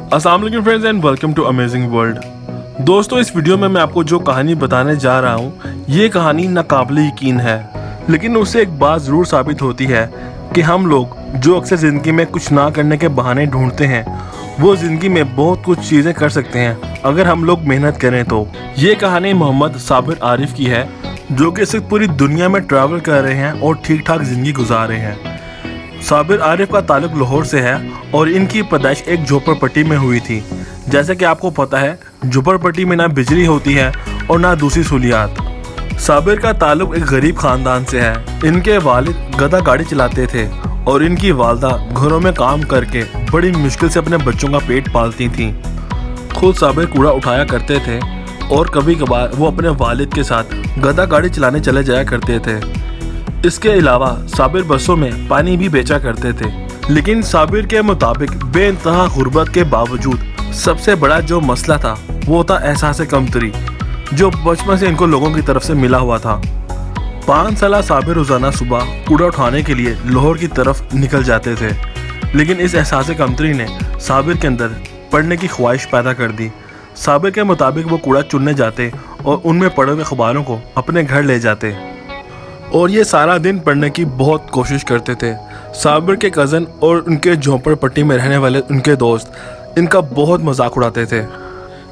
अस्सलाम वालेकुम friends and welcome to amazing world. दोस्तों, इस वीडियो में मैं आपको जो कहानी बताने जा रहा हूँ, ये कहानी नाकाबिले यकीन है, लेकिन उससे एक बात ज़रूर साबित होती है कि हम लोग जो अक्सर ज़िंदगी में कुछ ना करने के बहाने ढूंढते हैं, वो ज़िंदगी में बहुत कुछ चीज़ें कर सकते हैं अगर हम लोग मेहनत करें तो। ये कहानी मोहम्मद साबिर आरिफ की है, जो कि इस वक्त पूरी दुनिया में ट्रैवल कर रहे हैं और ठीक ठाक ज़िंदगी गुजार रहे हैं। साबिर आरिफ का ताल्लुक लाहौर से है और इनकी पैदाइश एक झोपड़पट्टी में हुई थी। जैसे कि आपको पता है, झोपड़पट्टी में ना बिजली होती है और ना दूसरी सहूलियात। साबिर का ताल्लुक एक गरीब खानदान से है। इनके वालिद गधा गाड़ी चलाते थे और इनकी वालदा घरों में काम करके बड़ी मुश्किल से अपने बच्चों का पेट पालती थीं। खुद साबिर कूड़ा उठाया करते थे और कभी कभार वो अपने वालिद के साथ गधा गाड़ी चलाने चले जाया करते थे। इसके अलावा साबिर बसों में पानी भी बेचा करते थे। लेकिन साबिर के मुताबिक बेइंतहा गुर्बत के बावजूद सबसे बड़ा जो मसला था वो था एहसास कमतरी, जो बचपन से इनको लोगों की तरफ से मिला हुआ था। 5 साल साबिर रोजाना सुबह कूड़ा उठाने के लिए लाहौर की तरफ निकल जाते थे, लेकिन इस एहसास कमतरी ने साबिर के अंदर पढ़ने की ख्वाहिश पैदा कर दी। साबिर के मुताबिक वो कूड़ा चुनने जाते और उनमें पड़े हुए अखबारों को अपने घर ले जाते और ये सारा दिन पढ़ने की बहुत कोशिश करते थे। साबिर के कज़न और उनके झोंपड़पट्टी में रहने वाले उनके दोस्त इनका बहुत मजाक उड़ाते थे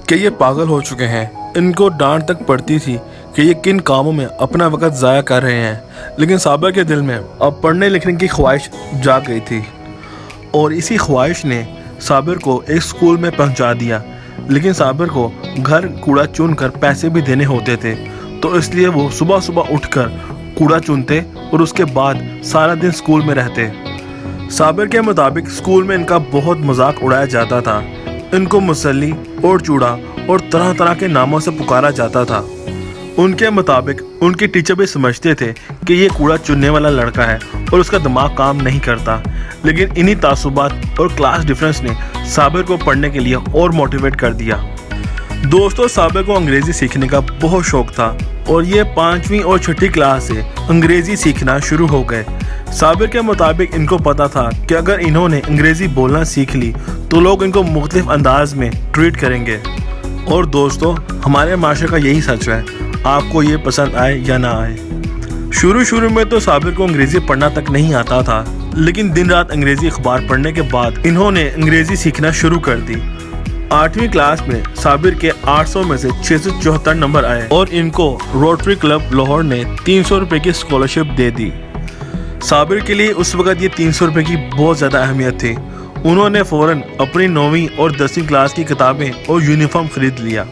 कि ये पागल हो चुके हैं। इनको डांट तक पड़ती थी कि ये किन कामों में अपना वक्त ज़ाया कर रहे हैं, लेकिन साबिर के दिल में अब पढ़ने लिखने की ख्वाहिश जाग गई थी और इसी ख्वाहिश ने साबिर को एक स्कूल में पहुंचा दिया। लेकिन साबिर को घर कूड़ा चुन कर पैसे भी देने होते थे, तो इसलिए वो सुबह सुबह उठकर कूड़ा चुनते और उसके बाद सारा दिन स्कूल में रहते। साबिर के मुताबिक स्कूल में इनका बहुत मजाक उड़ाया जाता था। इनको मुसल्ली और चूड़ा और तरह तरह के नामों से पुकारा जाता था। उनके मुताबिक उनके टीचर भी समझते थे कि ये कूड़ा चुनने वाला लड़का है और उसका दिमाग काम नहीं करता। लेकिन इन्हीं तासुबात और क्लास डिफरेंस ने साबिर को पढ़ने के लिए और मोटिवेट कर दिया। दोस्तों, साबिर को अंग्रेज़ी सीखने का बहुत शौक था और ये 5वीं और 6ठी क्लास से अंग्रेज़ी सीखना शुरू हो गए। साबिर के मुताबिक इनको पता था कि अगर इन्होंने अंग्रेज़ी बोलना सीख ली तो लोग इनको मुख्तलिफ अंदाज में ट्रीट करेंगे। और दोस्तों, हमारे माशरे का यही सच है, आपको ये पसंद आए या ना आए। शुरू में तो साबिर को अंग्रेज़ी पढ़ना तक नहीं आता था, लेकिन दिन रात अंग्रेज़ी अखबार पढ़ने के बाद इन्होंने अंग्रेज़ी सीखना शुरू कर दी। 8वीं क्लास में साबिर के 800 में से 674 नंबर आए और इनको रोटरी क्लब लाहौर ने 300 रुपये की स्कॉलरशिप दे दी। साबिर के लिए उस वक़्त ये 300 रुपये की बहुत ज़्यादा अहमियत थी। उन्होंने फ़ौरन अपनी 9वीं और 10वीं क्लास की किताबें और यूनिफॉर्म ख़रीद लिया।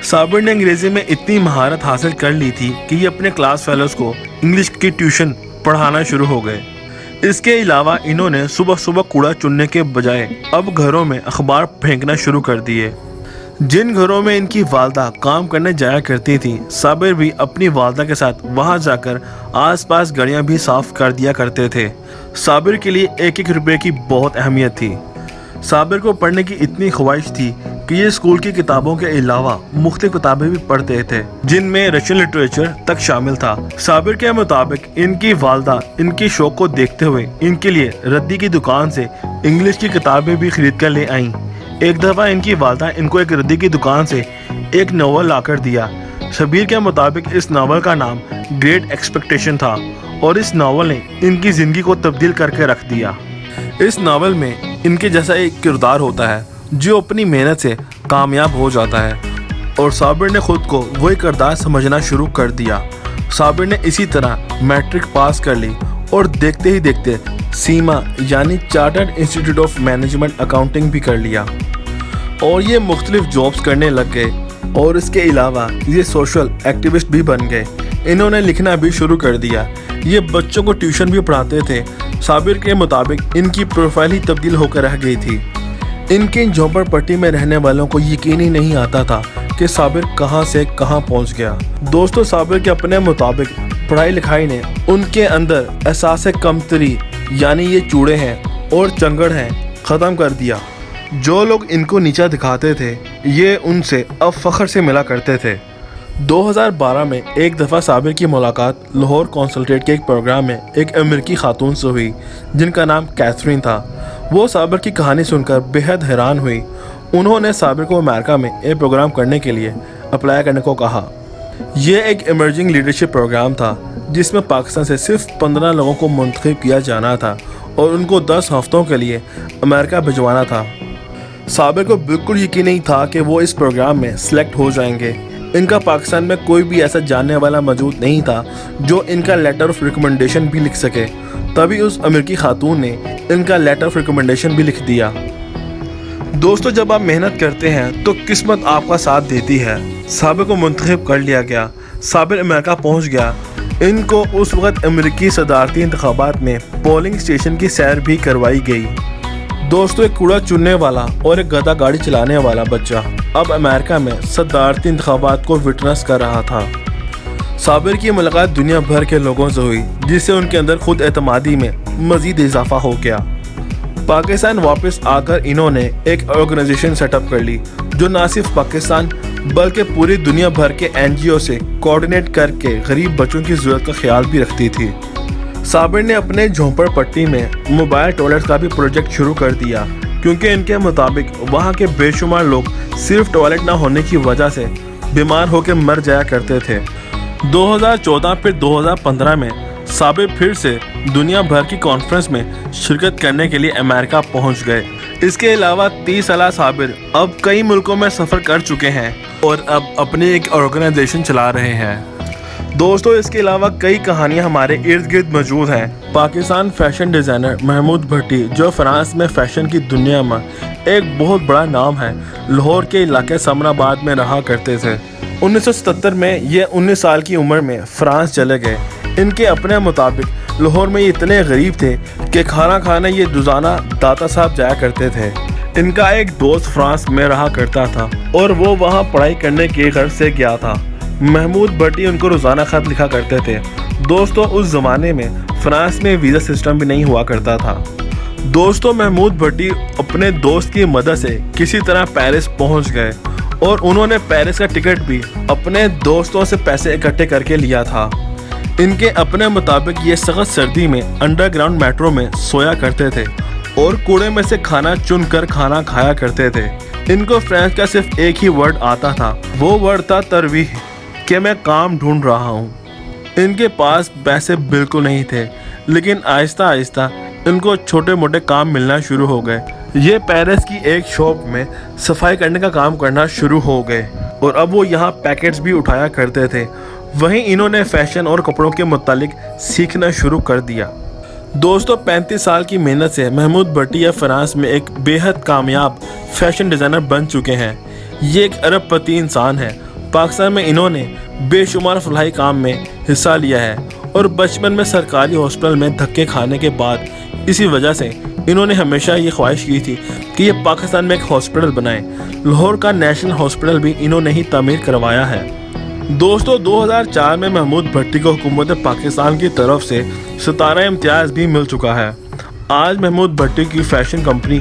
साबिर ने अंग्रेज़ी में इतनी महारत हासिल कर ली थी कि ये अपने क्लास फेलोज़ को इंग्लिश की ट्यूशन पढ़ाना शुरू हो गए। इसके अलावा इन्होंने सुबह सुबह कूड़ा चुनने के बजाय अब घरों में अखबार फेंकना शुरू कर दिए। जिन घरों में इनकी वालदा काम करने जाया करती थी, साबिर भी अपनी वालदा के साथ वहां जाकर आसपास गलियां भी साफ कर दिया करते थे। साबिर के लिए 1-1 रुपये की बहुत अहमियत थी। साबिर को पढ़ने की इतनी ख्वाहिश थी कि ये स्कूल की किताबों के अलावा मुख्तलिफ किताबें भी पढ़ते थे, जिनमें रशियन लिटरेचर तक शामिल था। साबिर के मुताबिक इनकी वालदा इनकी शौक को देखते हुए इनके लिए रद्दी की दुकान से इंग्लिश की किताबें भी खरीद कर ले आईं। एक दफ़ा इनकी वालदा इनको एक रद्दी की दुकान से एक नावल लाकर दिया। शबीर के मुताबिक इस नावल का नाम ग्रेट एक्सपेक्टेशन था और इस नावल ने इनकी ज़िंदगी को तब्दील करके रख दिया। इस नावल में इनके जैसा एक किरदार होता है जो अपनी मेहनत से कामयाब हो जाता है और साबिर ने खुद को वही किरदार समझना शुरू कर दिया। साबिर ने इसी तरह मैट्रिक पास कर ली और देखते ही देखते सीमा यानी chartered institute of management accounting भी कर लिया और ये मुख्तलिफ जॉब्स करने लग गए और इसके अलावा ये सोशल एक्टिविस्ट भी बन गए। इन्होंने लिखना भी शुरू कर दिया। ये बच्चों को ट्यूशन भी पढ़ाते थे। साबिर के मुताबिक इनकी प्रोफाइल ही तब्दील होकर रह गई थी। इनके झोंपड़पट्टी में रहने वालों को यकीन ही नहीं आता था कि साबिर कहां से कहां पहुंच गया। दोस्तों, साबिर के अपने मुताबिक पढ़ाई लिखाई ने उनके अंदर एहसास कमतरी यानी ये चूड़े हैं और चंगड़ हैं ख़त्म कर दिया। जो लोग इनको नीचा दिखाते थे, ये उनसे अब फ़ख्र से मिला करते थे। 2012 में एक दफ़ा साबिर की मुलाकात लाहौर कॉन्सल्टेट के एक प्रोग्राम में एक अमेरिकी खातून से हुई जिनका नाम कैथरीन था। वो साबिर की कहानी सुनकर बेहद हैरान हुई। उन्होंने साबिर को अमेरिका में एक प्रोग्राम करने के लिए अप्लाई करने को कहा। यह एक इमर्जिंग लीडरशिप प्रोग्राम था जिसमें पाकिस्तान से सिर्फ 15 लोगों को मुंतखब किया जाना था और उनको 10 हफ्तों के लिए अमेरिका भिजवाना था। साबिर को बिल्कुल यकीन नहीं था कि वो इस प्रोग्राम में सिलेक्ट हो जाएंगे। इनका पाकिस्तान में कोई भी ऐसा जानने वाला मौजूद नहीं था जो इनका लेटर ऑफ रिकमेंडेशन भी लिख सके। तभी उस अमेरिकी खातून ने इनका लेटर ऑफ रिकमेंडेशन भी लिख दिया। दोस्तों, जब आप मेहनत करते हैं तो किस्मत आपका साथ देती है। साबिर को मुंतखब कर लिया गया। साबिर अमेरिका पहुंच गया। इनको उस वक्त अमेरिकी सदारती इंतखाबात में पोलिंग स्टेशन की सैर भी करवाई गई। दोस्तों, एक कूड़ा चुनने वाला और एक गधा गाड़ी चलाने वाला बच्चा अब अमेरिका में सदारती इंतखाबात को विटनेस कर रहा था। साबिर की मुलाकात दुनिया भर के लोगों से हुई जिससे उनके अंदर खुद एतमादी में मजीद इजाफा हो गया। पाकिस्तान वापस आकर इन्होंने एक ऑर्गेनाइजेशन सेटअप कर ली जो न सिर्फ पाकिस्तान बल्कि पूरी दुनिया भर के NGO से कोऑर्डिनेट करके गरीब बच्चों की ज़रूरत का ख्याल भी रखती थी। साबिर ने अपने झोंपड़पट्टी में मोबाइल टॉयलेट का भी प्रोजेक्ट शुरू कर दिया क्योंकि इनके मुताबिक वहाँ के बेशुमार लोग सिर्फ टॉयलेट ना होने की वजह से बीमार होकर मर जाया करते थे। 2014 फिर 2015 में साबिर फिर से दुनिया भर की कॉन्फ्रेंस में शिरकत करने के लिए अमेरिका पहुंच गए। इसके अलावा 30 साल साबिर अब कई मुल्कों में सफ़र कर चुके हैं और अब अपनी एक ऑर्गेनाइजेशन चला रहे हैं। दोस्तों, इसके अलावा कई कहानियां हमारे इर्द गिर्द मौजूद हैं। पाकिस्तान फैशन डिज़ाइनर महमूद भट्टी जो फ्रांस में फ़ैशन की दुनिया में एक बहुत बड़ा नाम है, लाहौर के इलाके समराबाद में रहा करते थे। 1977 में ये 19 साल की उम्र में फ्रांस चले गए। इनके अपने मुताबिक लाहौर में ये इतने गरीब थे कि खाना खाने ये रोज़ाना दाता साहब जाया करते थे। इनका एक दोस्त फ्रांस में रहा करता था और वो वहाँ पढ़ाई करने के गर्ज से गया था। महमूद भट्टी उनको रोज़ाना ख़त लिखा करते थे। दोस्तों, उस ज़माने में फ्रांस में वीज़ा सिस्टम भी नहीं हुआ करता था। दोस्तों, महमूद भट्टी अपने दोस्त की मदद से किसी तरह पेरिस पहुंच गए और उन्होंने पेरिस का टिकट भी अपने दोस्तों से पैसे इकट्ठे करके लिया था। इनके अपने मुताबिक ये सख्त सर्दी में अंडरग्राउंड मेट्रो में सोया करते थे और कूड़े में से खाना चुन कर खाना खाया करते थे। इनको फ्रेंच का सिर्फ एक ही वर्ड आता था, वो वर्ड था तरवीह, कि मैं काम ढूंढ रहा हूँ। इनके पास पैसे बिल्कुल नहीं थे, लेकिन आहिस्ता आहिस्ता इनको छोटे मोटे काम मिलना शुरू हो गए। ये पेरिस की एक शॉप में सफाई करने का काम करना शुरू हो गए और अब वो यहाँ पैकेट्स भी उठाया करते थे। वहीं इन्होंने फैशन और कपड़ों के मुतालिक सीखना शुरू कर दिया। दोस्तों, 35 साल की मेहनत से महमूद भट्टी फ्रांस में एक बेहद कामयाब फैशन डिज़ाइनर बन चुके हैं। ये एक अरबपति इंसान है। पाकिस्तान में इन्होंने बेशुमार फलाही काम में हिस्सा लिया है और बचपन में सरकारी हॉस्पिटल में धक्के खाने के बाद इसी वजह से इन्होंने हमेशा ये ख्वाहिश की थी कि ये पाकिस्तान में एक हॉस्पिटल बनाएं। लाहौर का नेशनल हॉस्पिटल भी इन्होंने ही तामीर करवाया है। दोस्तों, 2004 में महमूद भट्टी को हुकूमत पाकिस्तान की तरफ से सितारा इम्तियाज़ भी मिल चुका है। आज महमूद भट्टी की फ़ैशन कंपनी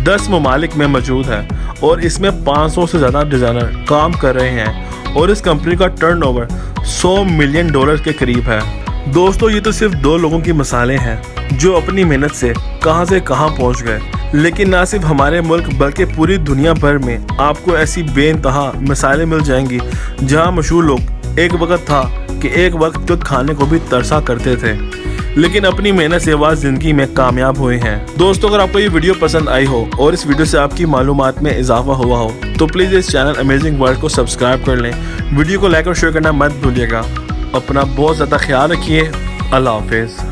10 ममालिक में मौजूद है और इसमें 500 से ज़्यादा डिज़ाइनर काम कर रहे हैं और इस कंपनी का टर्नओवर $100 मिलियन के करीब है। दोस्तों, ये तो सिर्फ 2 लोगों की मिसालें हैं जो अपनी मेहनत से कहां पहुंच गए। लेकिन ना सिर्फ हमारे मुल्क बल्कि पूरी दुनिया भर में आपको ऐसी बेइंतहा मिसालें मिल जाएंगी जहां मशहूर लोग एक वक्त था कि एक वक्त खुद खाने को भी तरसा करते थे, लेकिन अपनी मेहनत से वह ज़िंदगी में कामयाब हुए हैं। दोस्तों, अगर आपको ये वीडियो पसंद आई हो और इस वीडियो से आपकी मालूमात में इजाफा हुआ हो तो प्लीज़ इस चैनल अमेजिंग वर्ल्ड को सब्सक्राइब कर लें। वीडियो को लाइक और शेयर करना मत भूलिएगा। अपना बहुत ज़्यादा ख्याल रखिए। अल्लाह हाफिज़।